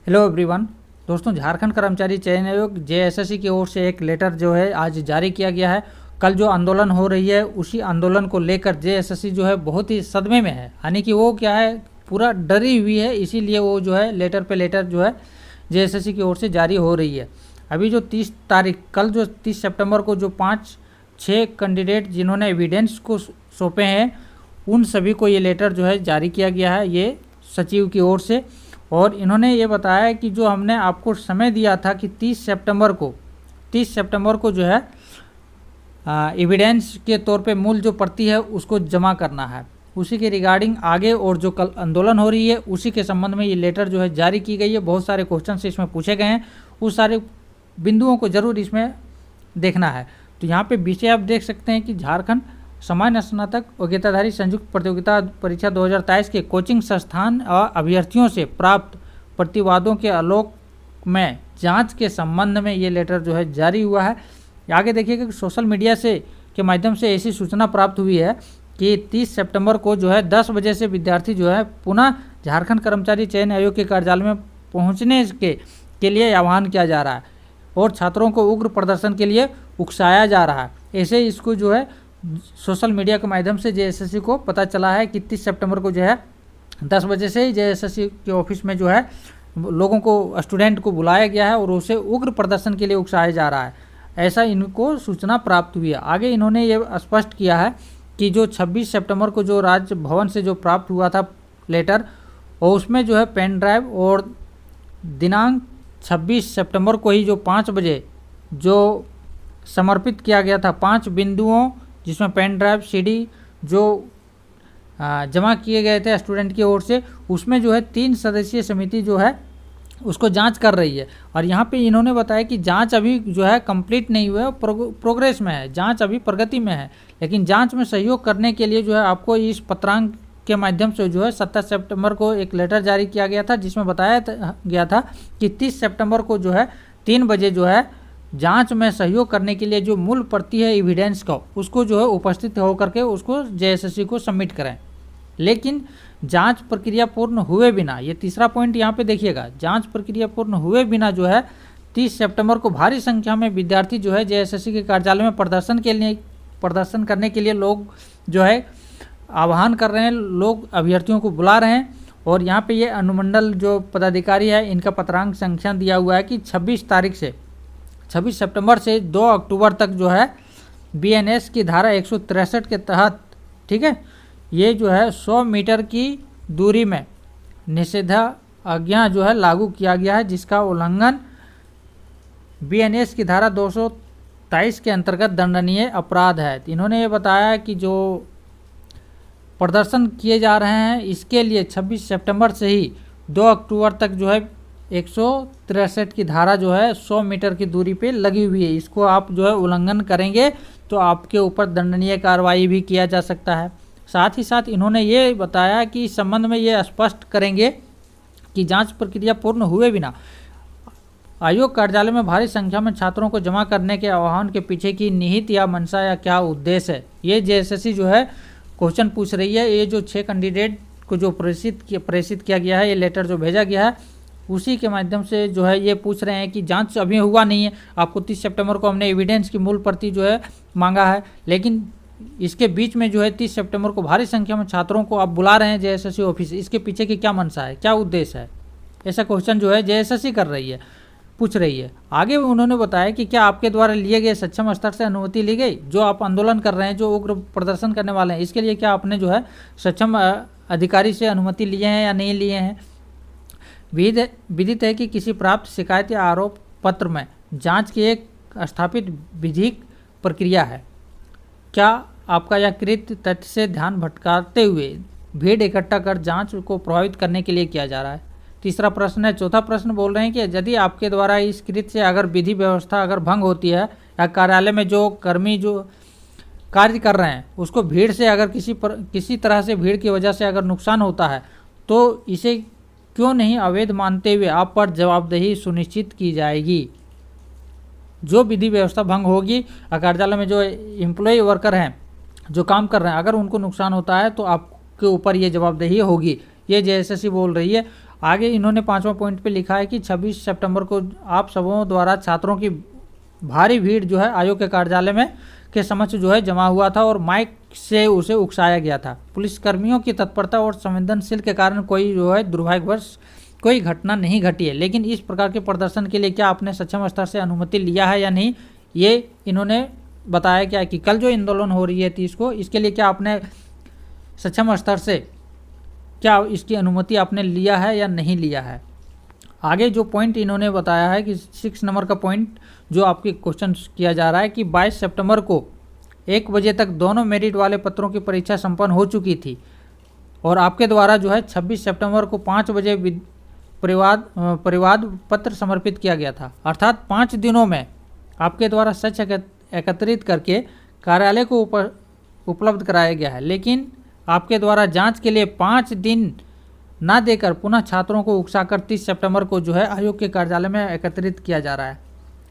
Hello everyone. दोस्तों, झारखंड कर्मचारी चयन आयोग जेएसएससी की ओर से एक लेटर जो है आज जारी किया गया है। कल जो आंदोलन हो रही है उसी आंदोलन को लेकर जेएसएससी जो है बहुत ही सदमे में है, यानी कि वो क्या है, पूरा डरी हुई है। इसीलिए वो जो है लेटर पे लेटर जो है जेएसएससी की ओर से जारी हो रही है। अभी जो 30 तारीख कल जो 30 सितंबर को जो 5-6 कैंडिडेट जिन्होंने एविडेंस को सौंपे हैं उन सभी को ये लेटर जो है जारी किया गया है, ये सचिव की ओर से। और इन्होंने ये बताया कि जो हमने आपको समय दिया था कि 30 सितंबर को जो है एविडेंस के तौर पे मूल जो प्रति है उसको जमा करना है, उसी के रिगार्डिंग आगे और जो कल आंदोलन हो रही है उसी के संबंध में ये लेटर जो है जारी की गई है। बहुत सारे क्वेश्चन इसमें पूछे गए हैं, उस सारे बिंदुओं को जरूर इसमें देखना है। तो यहाँ पे विषय आप देख सकते हैं कि झारखंड सामान्य स्नातक योग्यताधारी संयुक्त प्रतियोगिता परीक्षा 2023 के कोचिंग संस्थान और अभ्यर्थियों से प्राप्त प्रतिवादों के आलोक में जांच के संबंध में ये लेटर जो है जारी हुआ है। आगे देखिएगा कि सोशल मीडिया से के माध्यम से ऐसी सूचना प्राप्त हुई है कि 30 सितंबर को जो है 10 बजे से विद्यार्थी जो है पुनः झारखंड कर्मचारी चयन आयोग के कार्यालय में पहुँचने के लिए आह्वान किया जा रहा है और छात्रों को उग्र प्रदर्शन के लिए उकसाया जा रहा है। ऐसे इसको जो है सोशल मीडिया के माध्यम से जेएसएससी को पता चला है कि 30 सितंबर को जो है 10 बजे से ही जेएसएससी के ऑफिस में जो है लोगों को, स्टूडेंट को बुलाया गया है और उसे उग्र प्रदर्शन के लिए उकसाया जा रहा है, ऐसा इनको सूचना प्राप्त हुई है। आगे इन्होंने ये स्पष्ट किया है कि जो 26 सितंबर को जो राजभवन से जो प्राप्त हुआ था लेटर, और उसमें जो है पेन ड्राइव और दिनांक 26 सितंबर को ही जो 5 बजे जो समर्पित किया गया था 5 बिंदुओं, जिसमें पेन ड्राइव सीडी जो जमा किए गए थे स्टूडेंट की ओर से, उसमें जो है 3 सदस्यीय समिति जो है उसको जांच कर रही है। और यहाँ पे इन्होंने बताया कि जांच अभी जो है कंप्लीट नहीं हुआ है, प्रोग्रेस में है, जांच अभी प्रगति में है। लेकिन जांच में सहयोग करने के लिए जो है आपको इस पत्रांक के माध्यम से जो है 27 सितंबर को एक लेटर जारी किया गया था, जिसमें बताया गया था कि 30 सितंबर को जो है 3 बजे जो है जांच में सहयोग करने के लिए जो मूल प्रति है एविडेंस का, उसको जो है उपस्थित होकर के उसको जेएसएससी को सबमिट करें। लेकिन जांच प्रक्रिया पूर्ण हुए बिना, ये तीसरा पॉइंट यहाँ पे देखिएगा, जांच प्रक्रिया पूर्ण हुए बिना जो है 30 सितंबर को भारी संख्या में विद्यार्थी जो है जेएसएससी के कार्यालय में प्रदर्शन करने के लिए लोग जो है आह्वान कर रहे हैं, लोग अभ्यर्थियों को बुला रहे हैं। और यहाँ पे ये अनुमंडल जो पदाधिकारी है इनका पत्रांक संख्या दिया हुआ है कि 26 सितंबर से 2 अक्टूबर तक जो है बीएनएस की धारा 163 के तहत, ठीक है, ये जो है 100 मीटर की दूरी में निषेधाज्ञा जो है लागू किया गया है, जिसका उल्लंघन बीएनएस की धारा 223 के अंतर्गत दंडनीय अपराध है। इन्होंने ये बताया कि जो प्रदर्शन किए जा रहे हैं इसके लिए 26 सितंबर से ही 2 अक्टूबर तक जो है 163 की धारा जो है 100 मीटर की दूरी पे लगी हुई है। इसको आप जो है उल्लंघन करेंगे तो आपके ऊपर दंडनीय कार्रवाई भी किया जा सकता है। साथ ही साथ इन्होंने ये बताया कि इस संबंध में ये स्पष्ट करेंगे कि जांच प्रक्रिया पूर्ण हुए बिना आयोग कार्यालय में भारी संख्या में छात्रों को जमा करने के आह्वान के पीछे की निहित या मंशा या क्या उद्देश्य है, ये जेएसएससी जो है क्वेश्चन पूछ रही है। ये जो 6 कैंडिडेट को जो प्रेषित किया गया है, ये लेटर जो भेजा गया है उसी के माध्यम से जो है ये पूछ रहे हैं कि जांच अभी हुआ नहीं है। आपको 30 सितंबर को हमने एविडेंस की मूल प्रति जो है मांगा है, लेकिन इसके बीच में जो है 30 सितंबर को भारी संख्या में छात्रों को आप बुला रहे हैं जेएसएससी ऑफिस, इसके पीछे की क्या मंशा है, क्या उद्देश्य है, ऐसा क्वेश्चन जो है जेएसएससी पूछ रही है। आगे उन्होंने बताया कि क्या आपके द्वारा लिए गए सक्षम स्तर से अनुमति ली गई, जो आप आंदोलन कर रहे हैं, जो उग्र प्रदर्शन करने वाले हैं, इसके लिए क्या आपने जो है सक्षम अधिकारी से अनुमति लिए हैं या नहीं लिए हैं। विदित है कि किसी प्राप्त शिकायत या आरोप पत्र में जांच की एक स्थापित विधिक प्रक्रिया है। क्या आपका यह कृत्य तथ्य से ध्यान भटकाते हुए भीड़ इकट्ठा कर जांच को प्रभावित करने के लिए किया जा रहा है। तीसरा प्रश्न है। चौथा प्रश्न बोल रहे हैं कि यदि आपके द्वारा इस कृत्य से अगर विधि व्यवस्था अगर भंग होती है या कार्यालय में जो कर्मी जो कार्य कर रहे हैं उसको भीड़ से अगर किसी तरह से भीड़ की वजह से अगर नुकसान होता है तो इसे क्यों नहीं अवैध मानते हुए आप पर जवाबदेही सुनिश्चित की जाएगी। जो विधि व्यवस्था भंग होगी, कार्यालय में जो एम्प्लॉय वर्कर हैं जो काम कर रहे हैं, अगर उनको नुकसान होता है तो आपके ऊपर ये जवाबदेही होगी, ये जेएसएससी बोल रही है। आगे इन्होंने 5वां पॉइंट पे लिखा है कि 26 सितंबर को आप सबों द्वारा छात्रों की भारी भीड़ जो है आयोग के कार्यालय में के समक्ष जो है जमा हुआ था और माइक से उसे उकसाया गया था। पुलिसकर्मियों की तत्परता और संवेदनशील के कारण कोई जो है दुर्भाग्यवश कोई घटना नहीं घटी है, लेकिन इस प्रकार के प्रदर्शन के लिए क्या आपने सक्षम स्तर से अनुमति लिया है या नहीं, ये इन्होंने बताया क्या कि कल जो आंदोलन हो रही है 30 को, इसके लिए क्या आपने सक्षम स्तर से क्या इसकी अनुमति आपने लिया है या नहीं लिया है। आगे जो पॉइंट इन्होंने बताया है कि 6 नंबर का पॉइंट जो आपके क्वेश्चन किया जा रहा है कि 22 सितंबर को 1 बजे तक दोनों मेरिट वाले पत्रों की परीक्षा संपन्न हो चुकी थी और आपके द्वारा जो है 26 सितंबर को 5 बजे परिवाद पत्र समर्पित किया गया था। अर्थात 5 दिनों में आपके द्वारा सच एकत्रित करके कार्यालय को उपलब्ध कराया गया है, लेकिन आपके द्वारा जांच के लिए 5 दिन ना देकर पुनः छात्रों को उकसाकर 30 सितंबर को जो है आयोग के कार्यालय में एकत्रित किया जा रहा है,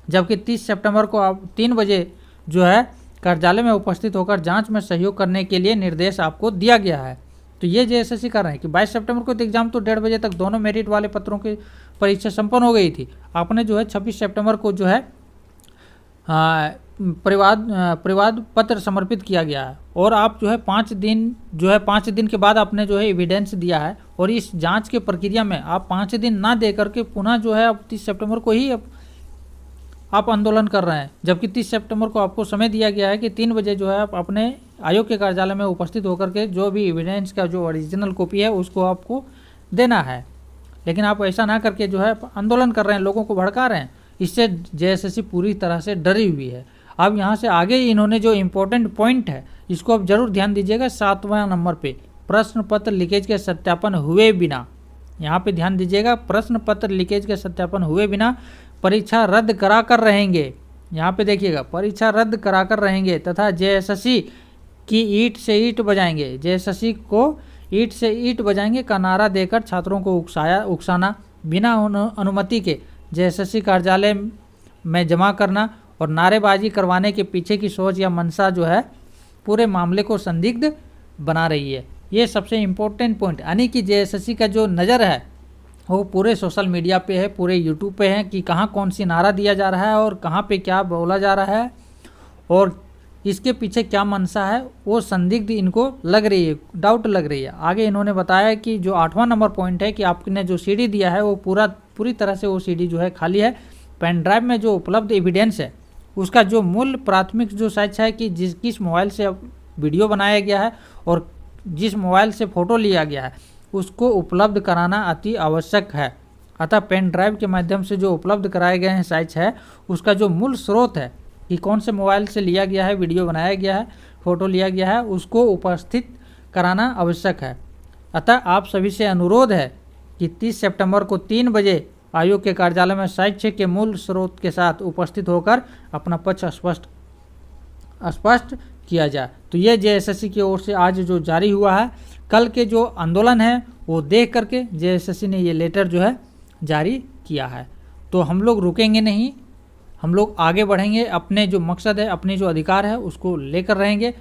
जबकि 30 सितंबर को आप 3 बजे जो है कार्यालय में उपस्थित होकर जांच में सहयोग करने के लिए निर्देश आपको दिया गया है। तो ये जेएसएससी कर रहे हैं कि 22 सितंबर को एग्जाम तो 1:30 बजे तक दोनों मेरिट वाले पत्रों की परीक्षा संपन्न हो गई थी। आपने जो है 26 सितंबर को जो है परिवाद पत्र समर्पित किया गया है और आप जो है 5 दिन के बाद आपने जो है एविडेंस दिया है और इस जांच के प्रक्रिया में आप 5 दिन ना दे करके पुनः जो है अब 30 सितंबर को ही आप आंदोलन कर रहे हैं, जबकि 30 सितंबर को आपको समय दिया गया है कि 3 बजे जो है आप अपने आयोग के कार्यालय में उपस्थित होकर के जो भी एविडेंस का जो ओरिजिनल कॉपी है उसको आपको देना है, लेकिन आप ऐसा ना करके जो है आंदोलन कर रहे हैं, लोगों को भड़का रहे हैं। इससे जेएसएससी पूरी तरह से डरी हुई है। अब यहाँ से आगे इन्होंने जो इम्पोर्टेंट पॉइंट है इसको आप जरूर ध्यान दीजिएगा। 7वां नंबर पे प्रश्न पत्र लीकेज के सत्यापन हुए बिना, यहाँ पे ध्यान दीजिएगा, प्रश्न पत्र लीकेज के सत्यापन हुए बिना परीक्षा रद्द करा कर रहेंगे। यहाँ पे देखिएगा, परीक्षा रद्द करा कर रहेंगे तथा जेएसएससी की ईंट से ईंट बजाएंगे, जेएसएससी को ईंट से ईंट बजाएंगे का नारा देकर छात्रों को उकसाना, बिना अनुमति के जेएसएससी कार्यालय में जमा करना और नारेबाजी करवाने के पीछे की सोच या मंशा जो है पूरे मामले को संदिग्ध बना रही है। ये सबसे इम्पोर्टेंट पॉइंट, यानी कि जेएसएससी का जो नज़र है वो पूरे सोशल मीडिया पे है, पूरे यूट्यूब पे है कि कहाँ कौन सी नारा दिया जा रहा है और कहाँ पे क्या बोला जा रहा है और इसके पीछे क्या मंशा है, वो संदिग्ध इनको लग रही है, डाउट लग रही है। आगे इन्होंने बताया कि जो 8वां नंबर पॉइंट है कि आपने जो सीडी दिया है वो पूरी तरह से वो सीडी जो है खाली है। पेन ड्राइव में जो उपलब्ध एविडेंस है उसका जो मूल प्राथमिक जो सच है कि किस मोबाइल से वीडियो बनाया गया है और जिस मोबाइल से फ़ोटो लिया गया है उसको उपलब्ध कराना अति आवश्यक है। अतः पेन ड्राइव के माध्यम से जो उपलब्ध कराए गए हैं साइट्स है उसका जो मूल स्रोत है कि कौन से मोबाइल से लिया गया है, वीडियो बनाया गया है, फ़ोटो लिया गया है, उसको उपस्थित कराना आवश्यक है। अतः आप सभी से अनुरोध है कि 30 सितंबर को 3 बजे आयोग के कार्यालय में साक्ष्य के मूल स्रोत के साथ उपस्थित होकर अपना पक्ष स्पष्ट किया जाए। तो ये जेएसएससी की ओर से आज जो जारी हुआ है, कल के जो आंदोलन है वो देख करके जेएसएससी ने ये लेटर जो है जारी किया है। तो हम लोग रुकेंगे नहीं, हम लोग आगे बढ़ेंगे, अपने जो मकसद है, अपने जो अधिकार है उसको लेकर रहेंगे।